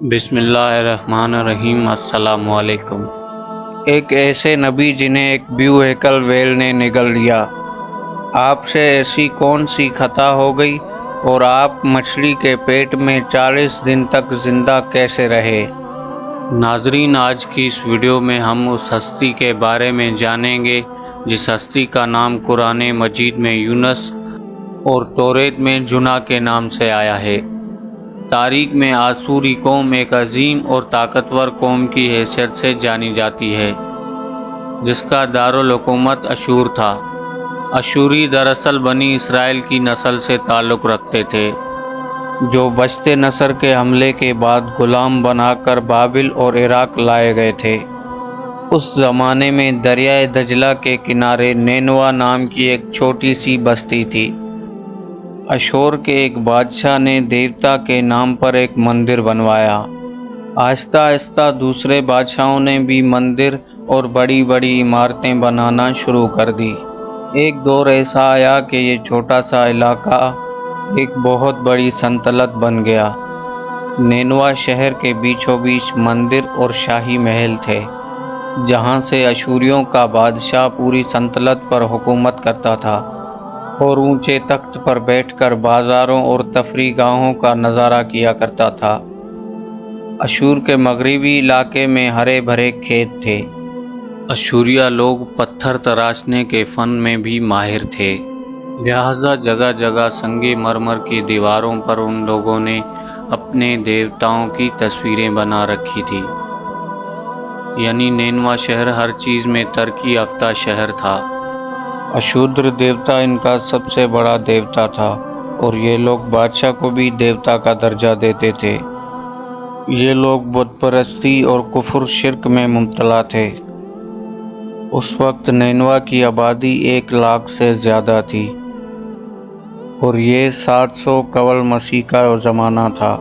بسم اللہ الرحمن الرحیم۔ السلام علیکم۔ ایک ایسے نبی جنہیں ایک بیو ہیکل ویل نے نگل لیا، آپ سے ایسی کون سی خطا ہو گئی اور آپ مچھلی کے پیٹ میں 40 دن تک زندہ کیسے رہے؟ ناظرین، آج کی اس ویڈیو میں ہم اس ہستی کے بارے میں جانیں گے جس ہستی کا نام قرآن مجید میں یونس اور توریت میں جنا کے نام سے آیا ہے۔ تاریخ میں آسوری قوم ایک عظیم اور طاقتور قوم کی حیثیت سے جانی جاتی ہے جس کا دارالحکومت اشور تھا۔ اشوری دراصل بنی اسرائیل کی نسل سے تعلق رکھتے تھے جو بشت نصر کے حملے کے بعد غلام بنا کر بابل اور عراق لائے گئے تھے۔ اس زمانے میں دریائے دجلہ کے کنارے نینوا نام کی ایک چھوٹی سی بستی تھی۔ اشور کے ایک بادشاہ نے دیوتا کے نام پر ایک مندر بنوایا۔ آہستہ آہستہ دوسرے بادشاہوں نے بھی مندر اور بڑی بڑی عمارتیں بنانا شروع کر دی۔ ایک دور ایسا آیا کہ یہ چھوٹا سا علاقہ ایک بہت بڑی سلطنت بن گیا۔ نینوا شہر کے بیچوں بیچ مندر اور شاہی محل تھے جہاں سے اشوریوں کا بادشاہ پوری سلطنت پر حکومت کرتا تھا اور اونچے تخت پر بیٹھ کر بازاروں اور تفریح گاہوں کا نظارہ کیا کرتا تھا۔ اشور کے مغربی علاقے میں ہرے بھرے کھیت تھے۔ اشوریہ لوگ پتھر تراشنے کے فن میں بھی ماہر تھے، لہٰذا جگہ جگہ سنگ مرمر کی دیواروں پر ان لوگوں نے اپنے دیوتاؤں کی تصویریں بنا رکھی تھی۔ یعنی نینوا شہر ہر چیز میں ترقی یافتہ شہر تھا۔ اشودر دیوتا ان کا سب سے بڑا دیوتا تھا اور یہ لوگ بادشاہ کو بھی دیوتا کا درجہ دیتے تھے۔ یہ لوگ بت پرستی اور کفر شرک میں مبتلا تھے۔ اس وقت نینوا کی آبادی 1 لاکھ سے زیادہ تھی اور یہ 700 قبل مسیح کا زمانہ تھا۔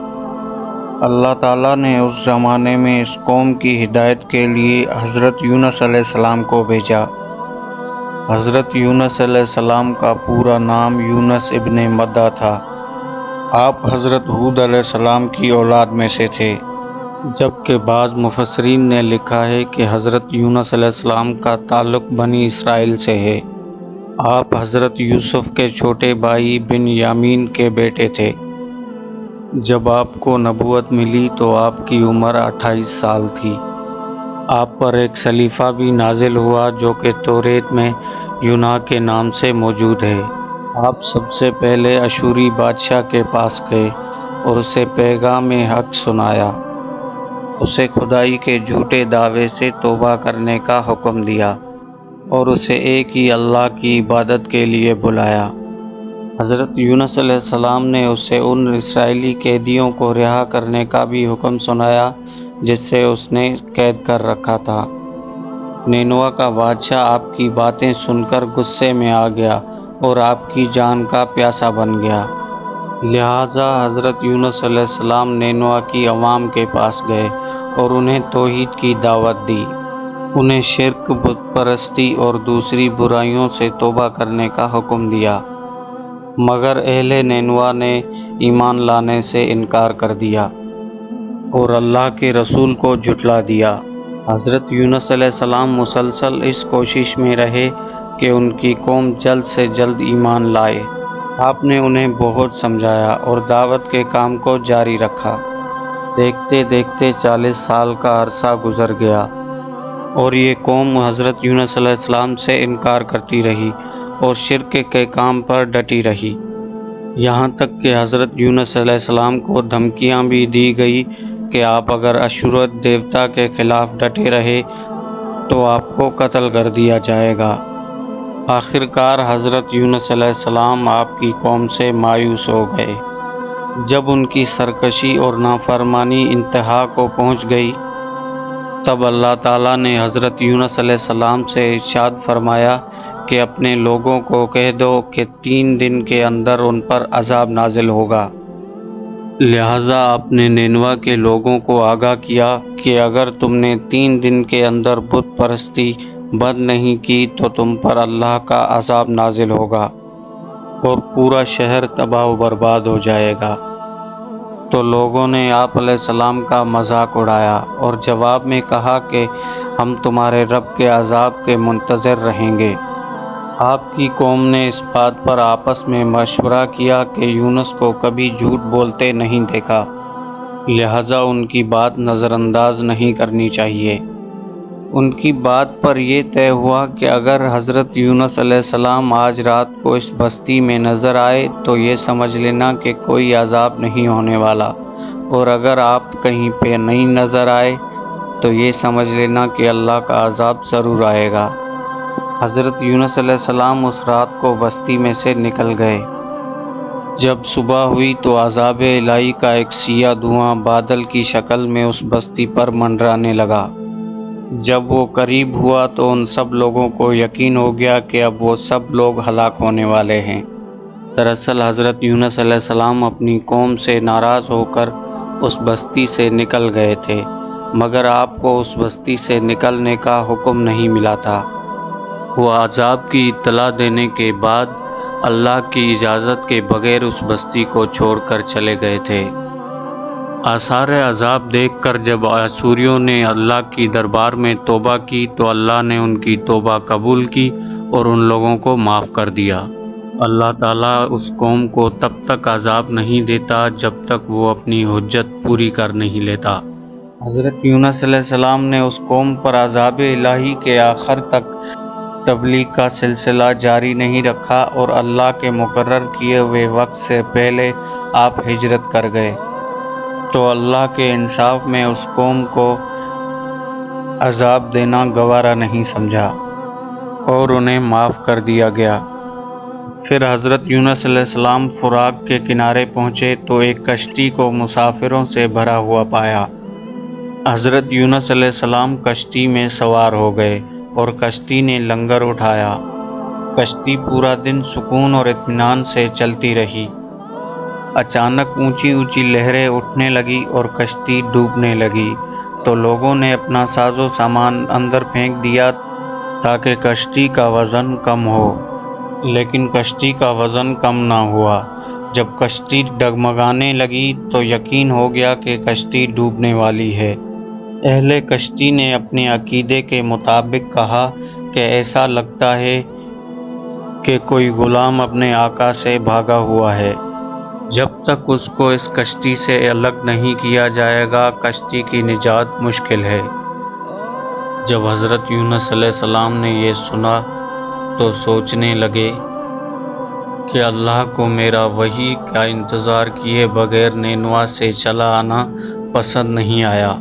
اللہ تعالیٰ نے اس زمانے میں اس قوم کی ہدایت کے لیے حضرت یونس علیہ السلام کو بھیجا۔ حضرت یونس علیہ السلام کا پورا نام یونس ابن مدہ تھا۔ آپ حضرت ہود علیہ السلام کی اولاد میں سے تھے، جبکہ بعض مفسرین نے لکھا ہے کہ حضرت یونس علیہ السلام کا تعلق بنی اسرائیل سے ہے۔ آپ حضرت یوسف کے چھوٹے بھائی بن یامین کے بیٹے تھے۔ جب آپ کو نبوت ملی تو آپ کی عمر 28 سال تھی۔ آپ پر ایک خلیفہ بھی نازل ہوا جو کہ توریت میں یونا کے نام سے موجود ہے۔ آپ سب سے پہلے اشوری بادشاہ کے پاس گئے اور اسے پیغام حق سنایا۔ اسے خدائی کے جھوٹے دعوے سے توبہ کرنے کا حکم دیا اور اسے ایک ہی اللہ کی عبادت کے لیے بلایا۔ حضرت یونس علیہ السلام نے اسے ان اسرائیلی قیدیوں کو رہا کرنے کا بھی حکم سنایا جس سے اس نے قید کر رکھا تھا۔ نینوا کا بادشاہ آپ کی باتیں سن کر غصے میں آ گیا اور آپ کی جان کا پیاسا بن گیا، لہٰذا حضرت یونس علیہ السلام نینوا کی عوام کے پاس گئے اور انہیں توحید کی دعوت دی۔ انہیں شرک، بت پرستی اور دوسری برائیوں سے توبہ کرنے کا حکم دیا، مگر اہل نینوا نے ایمان لانے سے انکار کر دیا اور اللہ کے رسول کو جھٹلا دیا۔ حضرت یونس علیہ السلام مسلسل اس کوشش میں رہے کہ ان کی قوم جلد سے جلد ایمان لائے۔ آپ نے انہیں بہت سمجھایا اور دعوت کے کام کو جاری رکھا۔ دیکھتے دیکھتے 40 سال کا عرصہ گزر گیا اور یہ قوم حضرت یونس علیہ السلام سے انکار کرتی رہی اور شرک کے کام پر ڈٹی رہی، یہاں تک کہ حضرت یونس علیہ السلام کو دھمکیاں بھی دی گئی کہ آپ اگر اشورت دیوتا کے خلاف ڈٹے رہے تو آپ کو قتل کر دیا جائے گا۔ آخر کار حضرت یونس علیہ السلام آپ کی قوم سے مایوس ہو گئے۔ جب ان کی سرکشی اور نافرمانی انتہا کو پہنچ گئی تب اللہ تعالیٰ نے حضرت یونس علیہ السلام سے ارشاد فرمایا کہ اپنے لوگوں کو کہہ دو کہ 3 دن کے اندر ان پر عذاب نازل ہوگا۔ لہٰذا آپ نے نینوا کے لوگوں کو آگاہ کیا کہ اگر تم نے 3 دن کے اندر بت پرستی بند نہیں کی تو تم پر اللہ کا عذاب نازل ہوگا اور پورا شہر تباہ و برباد ہو جائے گا۔ تو لوگوں نے آپ علیہ السلام کا مذاق اڑایا اور جواب میں کہا کہ ہم تمہارے رب کے عذاب کے منتظر رہیں گے۔ آپ کی قوم نے اس بات پر آپس میں مشورہ کیا کہ یونس کو کبھی جھوٹ بولتے نہیں دیکھا، لہٰذا ان کی بات نظر انداز نہیں کرنی چاہیے۔ ان کی بات پر یہ طے ہوا کہ اگر حضرت یونس علیہ السلام آج رات کو اس بستی میں نظر آئے تو یہ سمجھ لینا کہ کوئی عذاب نہیں ہونے والا، اور اگر آپ کہیں پہ نہیں نظر آئے تو یہ سمجھ لینا کہ اللہ کا عذاب ضرور آئے گا۔ حضرت یونس علیہ السلام اس رات کو بستی میں سے نکل گئے۔ جب صبح ہوئی تو عذاب الہی کا ایک سیاہ دھواں بادل کی شکل میں اس بستی پر منڈرانے لگا۔ جب وہ قریب ہوا تو ان سب لوگوں کو یقین ہو گیا کہ اب وہ سب لوگ ہلاک ہونے والے ہیں۔ دراصل حضرت یونس علیہ السلام اپنی قوم سے ناراض ہو کر اس بستی سے نکل گئے تھے، مگر آپ کو اس بستی سے نکلنے کا حکم نہیں ملا تھا۔ وہ عذاب کی اطلاع دینے کے بعد اللہ کی اجازت کے بغیر اس بستی کو چھوڑ کر چلے گئے تھے۔ آثار عذاب دیکھ کر جب آسوریوں نے اللہ کی دربار میں توبہ کی تو اللہ نے ان کی توبہ قبول کی اور ان لوگوں کو معاف کر دیا۔ اللہ تعالیٰ اس قوم کو تب تک عذاب نہیں دیتا جب تک وہ اپنی حجت پوری کر نہیں لیتا۔ حضرت یونس علیہ السلام نے اس قوم پر عذاب الہی کے آخر تک تبلیغ کا سلسلہ جاری نہیں رکھا اور اللہ کے مقرر کیے ہوئے وقت سے پہلے آپ ہجرت کر گئے، تو اللہ کے انصاف میں اس قوم کو عذاب دینا گوارا نہیں سمجھا اور انہیں معاف کر دیا گیا۔ پھر حضرت یونس علیہ السلام فراق کے کنارے پہنچے تو ایک کشتی کو مسافروں سے بھرا ہوا پایا۔ حضرت یونس علیہ السلام کشتی میں سوار ہو گئے اور کشتی نے لنگر اٹھایا۔ کشتی پورا دن سکون اور اطمینان سے چلتی رہی۔ اچانک اونچی اونچی لہریں اٹھنے لگی اور کشتی ڈوبنے لگی، تو لوگوں نے اپنا ساز و سامان اندر پھینک دیا تاکہ کشتی کا وزن کم ہو، لیکن کشتی کا وزن کم نہ ہوا۔ جب کشتی ڈگمگانے لگی تو یقین ہو گیا کہ کشتی ڈوبنے والی ہے۔ اہل کشتی نے اپنے عقیدے کے مطابق کہا کہ ایسا لگتا ہے کہ کوئی غلام اپنے آقا سے بھاگا ہوا ہے۔ جب تک اس کو اس کشتی سے الگ نہیں کیا جائے گا کشتی کی نجات مشکل ہے۔ جب حضرت یونس علیہ السلام نے یہ سنا تو سوچنے لگے کہ اللہ کو میرا وحی کا انتظار کیے بغیر نینوا سے چلا آنا پسند نہیں آیا،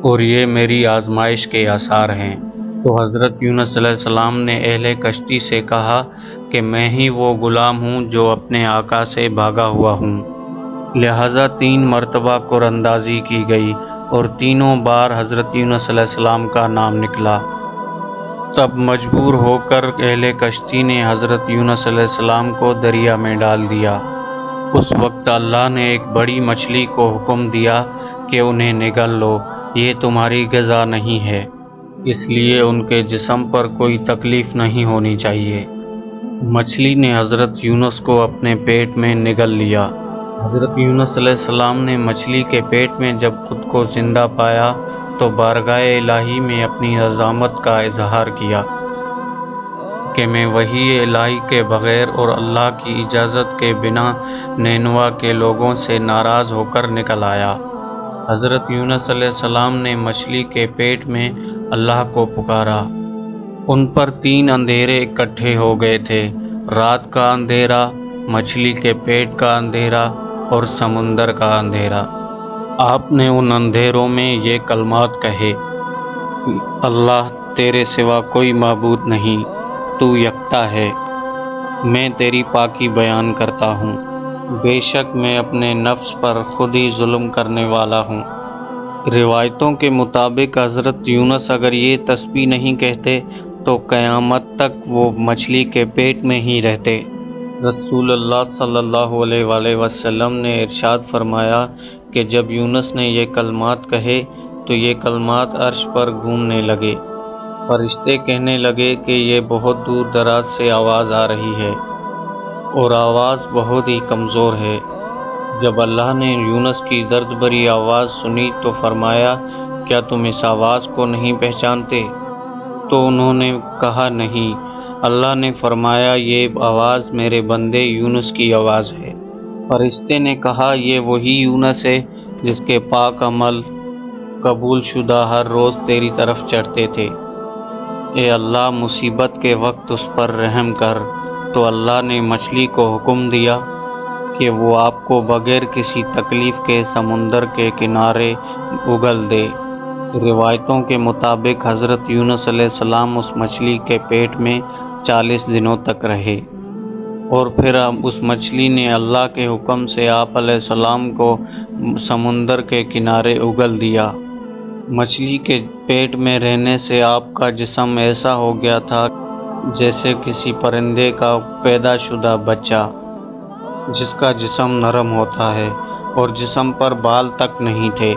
اور یہ میری آزمائش کے آثار ہیں۔ تو حضرت یونس علیہ السلام نے اہل کشتی سے کہا کہ میں ہی وہ غلام ہوں جو اپنے آقا سے بھاگا ہوا ہوں۔ لہٰذا 3 مرتبہ قرآن اندازی کی گئی اور تینوں بار حضرت یونس علیہ السلام کا نام نکلا۔ تب مجبور ہو کر اہل کشتی نے حضرت یونس علیہ السلام کو دریا میں ڈال دیا۔ اس وقت اللہ نے ایک بڑی مچھلی کو حکم دیا کہ انہیں نگل لو، یہ تمہاری غذا نہیں ہے، اس لیے ان کے جسم پر کوئی تکلیف نہیں ہونی چاہیے۔ مچھلی نے حضرت یونس کو اپنے پیٹ میں نگل لیا۔ حضرت یونس علیہ السلام نے مچھلی کے پیٹ میں جب خود کو زندہ پایا تو بارگاہ الہی میں اپنی عظمت کا اظہار کیا کہ میں وحی الہی کے بغیر اور اللہ کی اجازت کے بنا نینوا کے لوگوں سے ناراض ہو کر نکل آیا۔ حضرت یونس علیہ السلام نے مچھلی کے پیٹ میں اللہ کو پکارا۔ ان پر 3 اندھیرے اکٹھے ہو گئے تھے، رات کا اندھیرا، مچھلی کے پیٹ کا اندھیرا اور سمندر کا اندھیرا۔ آپ نے ان اندھیروں میں یہ کلمات کہے: اللہ تیرے سوا کوئی معبود نہیں، تو یکتا ہے، میں تیری پاکی بیان کرتا ہوں، بے شک میں اپنے نفس پر خود ہی ظلم کرنے والا ہوں۔ روایتوں کے مطابق حضرت یونس اگر یہ تسبیح نہیں کہتے تو قیامت تک وہ مچھلی کے پیٹ میں ہی رہتے۔ رسول اللہ صلی اللہ علیہ وآلہ وسلم نے ارشاد فرمایا کہ جب یونس نے یہ کلمات کہے تو یہ کلمات عرش پر گھومنے لگے۔ فرشتے کہنے لگے کہ یہ بہت دور دراز سے آواز آ رہی ہے اور آواز بہت ہی کمزور ہے۔ جب اللہ نے یونس کی درد بھری آواز سنی تو فرمایا، کیا تم اس آواز کو نہیں پہچانتے؟ تو انہوں نے کہا نہیں۔ اللہ نے فرمایا، یہ آواز میرے بندے یونس کی آواز ہے۔ فرشتے نے کہا، یہ وہی یونس ہے جس کے پاک عمل قبول شدہ ہر روز تیری طرف چڑھتے تھے۔ اے اللہ، مصیبت کے وقت اس پر رحم کر۔ تو اللہ نے مچھلی کو حکم دیا کہ وہ آپ کو بغیر کسی تکلیف کے سمندر کے کنارے اگل دے۔ روایتوں کے مطابق حضرت یونس علیہ السلام اس مچھلی کے پیٹ میں 40 دنوں تک رہے، اور پھر اس مچھلی نے اللہ کے حکم سے آپ علیہ السلام کو سمندر کے کنارے اگل دیا۔ مچھلی کے پیٹ میں رہنے سے آپ کا جسم ایسا ہو گیا تھا جیسے کسی پرندے کا پیدا شدہ بچہ، جس کا جسم نرم ہوتا ہے اور جسم پر بال تک نہیں تھے۔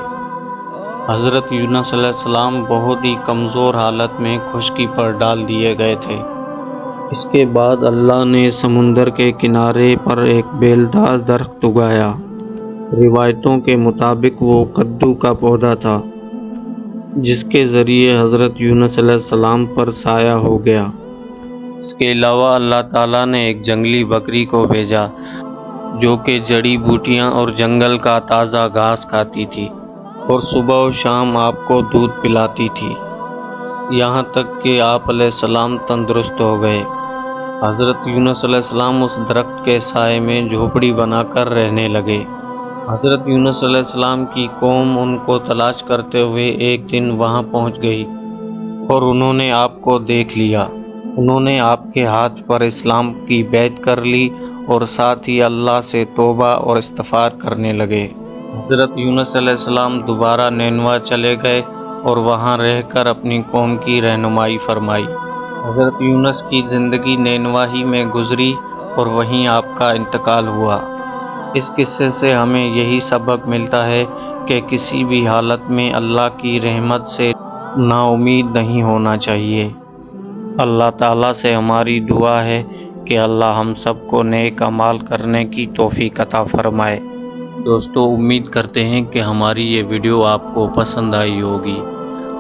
حضرت یونس علیہ السلام بہت ہی کمزور حالت میں خشکی پر ڈال دیے گئے تھے۔ اس کے بعد اللہ نے سمندر کے کنارے پر ایک بیلدار درخت اگایا۔ روایتوں کے مطابق وہ کدو کا پودا تھا، جس کے ذریعے حضرت یونس علیہ السلام پر سایہ ہو گیا۔ اس کے علاوہ اللہ تعالیٰ نے ایک جنگلی بکری کو بھیجا جو کہ جڑی بوٹیاں اور جنگل کا تازہ گھاس کھاتی تھی، اور صبح و شام آپ کو دودھ پلاتی تھی، یہاں تک کہ آپ علیہ السلام تندرست ہو گئے۔ حضرت یونس علیہ السلام اس درخت کے سائے میں جھوپڑی بنا کر رہنے لگے۔ حضرت یونس علیہ السلام کی قوم ان کو تلاش کرتے ہوئے ایک دن وہاں پہنچ گئی، اور انہوں نے آپ کو دیکھ لیا۔ انہوں نے آپ کے ہاتھ پر اسلام کی بیعت کر لی اور ساتھ ہی اللہ سے توبہ اور استغفار کرنے لگے۔ حضرت یونس علیہ السلام دوبارہ نینوا چلے گئے اور وہاں رہ کر اپنی قوم کی رہنمائی فرمائی۔ حضرت یونس کی زندگی نینوا ہی میں گزری اور وہیں آپ کا انتقال ہوا۔ اس قصے سے ہمیں یہی سبق ملتا ہے کہ کسی بھی حالت میں اللہ کی رحمت سے نا امید نہیں ہونا چاہیے۔ اللہ تعالیٰ سے ہماری دعا ہے کہ اللہ ہم سب کو نیک اعمال کرنے کی توفیق عطا فرمائے۔ دوستو، امید کرتے ہیں کہ ہماری یہ ویڈیو آپ کو پسند آئی ہوگی۔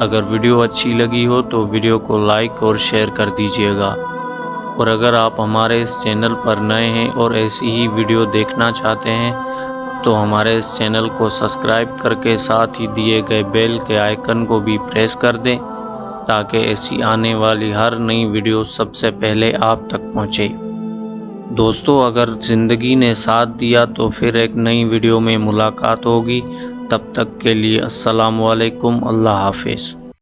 اگر ویڈیو اچھی لگی ہو تو ویڈیو کو لائک اور شیئر کر دیجیے گا، اور اگر آپ ہمارے اس چینل پر نئے ہیں اور ایسی ہی ویڈیو دیکھنا چاہتے ہیں تو ہمارے اس چینل کو سبسکرائب کر کے ساتھ ہی دیے گئے بیل کے آئیکن کو بھی پریس کر دیں تاکہ ایسی آنے والی ہر نئی ویڈیو سب سے پہلے آپ تک پہنچے۔ دوستو، اگر زندگی نے ساتھ دیا تو پھر ایک نئی ویڈیو میں ملاقات ہوگی۔ تب تک کے لیے السلام علیکم، اللہ حافظ۔